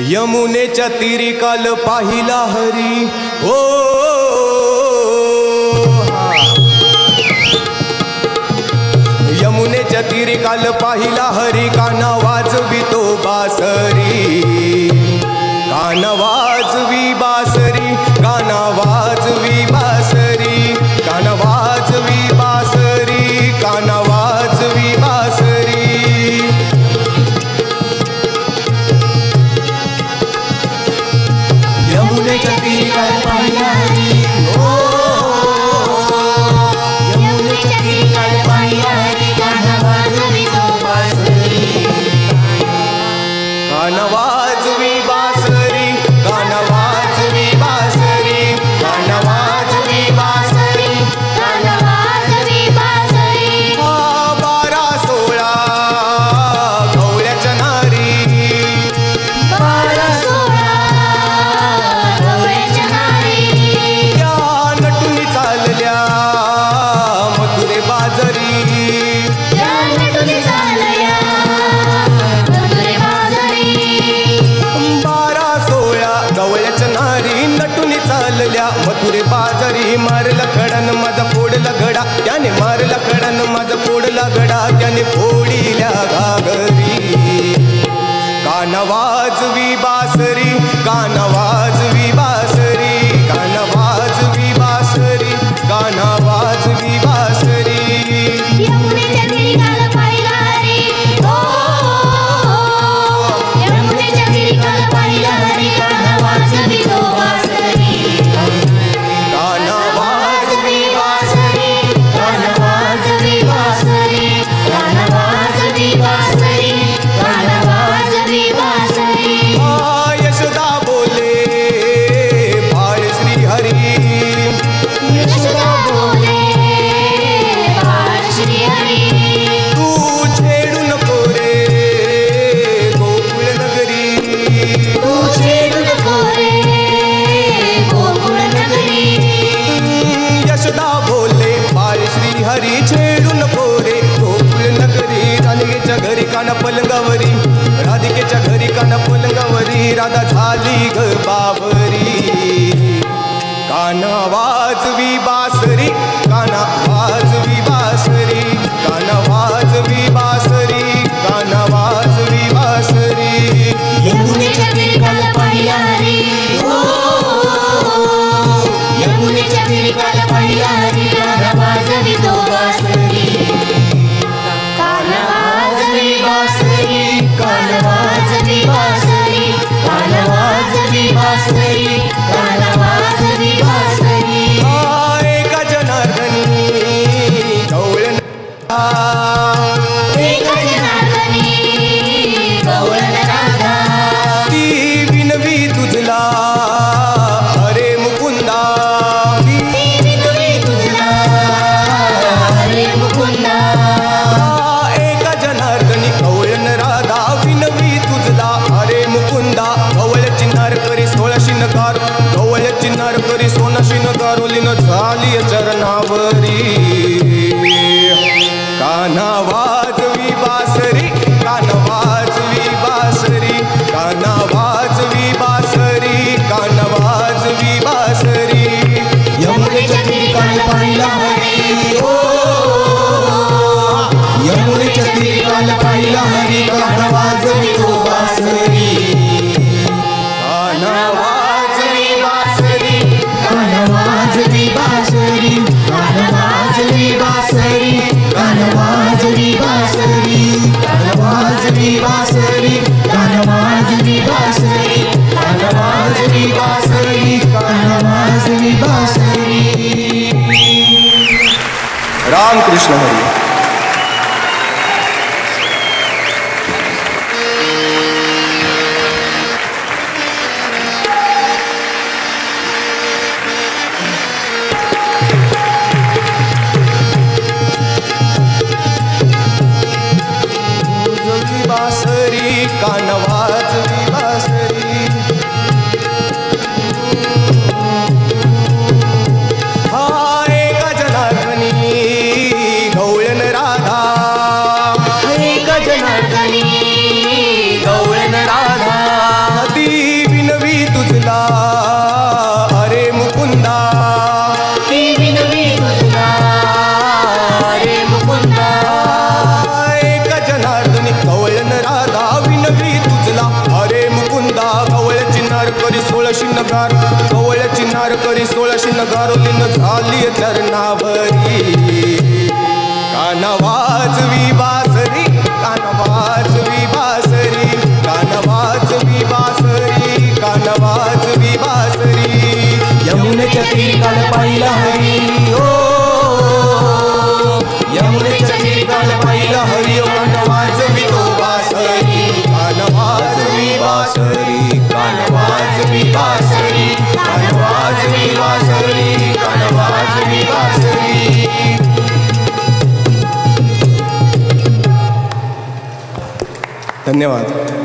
यमुनेच्या तीरी काल पाहिला हरी हो यमुनेच्या तीरी काल पाहिला हरी काना वाजवितो बासरी काना वाजवी बासरी काना वाजवी बासरी काना वाजवी बासरी काना वाजवी बासरी यमुनेच्या तीरी काल पाहिला हरी हो यमुनेच्या तीरी काल पाहिला हरी काना वाजवितो बासरी काना वाजवी बासरी काना वाजवी बासरी काना वाजवी बासरी काना वाजवी बासरी 12-16 गवळ्याच्या नारी 12-16 गवळ्याच्या नारी त्या नटुनी चालल्या मथुरे बाजारी त्या नटुनी चालल्या मथुरे बाजारी 12-16 गवळ्याच्या नारी नटुनी चालल्या मथुरे बाजारी मारला खडान माझा फोडला गडा त्याने मारला खडान माझा फोडला गडा त्याने फोडिल्या घागरी काना वाजवी बासरी काना वाजवी बासरी काना वाजवी बासरी काना वाजवी बासरी यमुनेच्या तीरी काल पाहिला हरी हो यमुनेच्या तीरी काल पाहिला हरी काना वाजवितो बासरी काना वाजवी बासरी काना वाजवी बासरी काना वाजवी बासरी काना वाजवी बासरी यशोदा बोले बाळ श्री हरी यशोदा बोले बाळ श्री हरी तू छेडू नको रे गोकुळ नगरी तू छेडू नको रे गोकुळ नगरी यशोदा बोले बाळ श्री हरी छेडू नको रे गोकुळ नगरी राधिकेच्या घरी काना पलंगावरी राधिकेच्या घरी काना पलंगावरी राधा झाली ग बावरी काना वाजवी बासरी काना वाजवी बासरी काना वाजवी बासरी काना वाजवी बासरी यमुनेच्या तीरी काल पाहिला हरी हो यमुनेच्या तीरी काल पाहिला हरी काना वाजवितो बासरी काना वाजवी बासरी काना वाजवी बासरी काना वाजवी बासरी काना वाजवी बासरी एका जनार्दनी गवळण एका जनार्दनी गवळण राधा ती विनवी तुझला अरे मुकुंदा ती विनवी तुझला हरे मुकुंदा एका जनार्दनी गवळण राधा विनवी तुझला अरे मुकुंदा गवळ चिन्हार करी 16 शिनगार गवळ चिन्हार करी 16 शिनगार ओलीन झाली चरणावरी काना वाजवी बासरी काना वाजवी बासरी काना वाजवी बासरी काना वाजवी बासरी यमुनेच्या तीरी काल पाहिला हरी हो यमुनेच्या तीरी काल पाहिला हरी काना वाजवितो बासरी काना वाजवी बासरी काना वाजवी बासरी काना वाजवी बासरी काना वाजवी बासरी काना वाजवी बासरी काना वाजवी बासरी काना वाजवी बासरी काना वाजवी बासरी रामकृष्ण हरी बासरी काना वाजवी बासरी हा एका जनार्दनी गवळण तुझला अरे मुकुंदा गवळ्याची नार करी 16 नगार गवळ्याची नार करी 16 नगारोलीन झाली चरणावरी कानवाजवी बासरी कानवाजवी बासरी कानवाजवी बासरी कानवाजवी बासरी यमुनेच्या तीरी काल पाहिला हरी ओ यमुनेच्या तीरी काल पाहिला हरी ओ कानवाजवी तो बासरी कानवाजवी बासरी कानवाजवी बासरी कानवाजवी बासरी कानवाजवी बासरी धन्यवाद.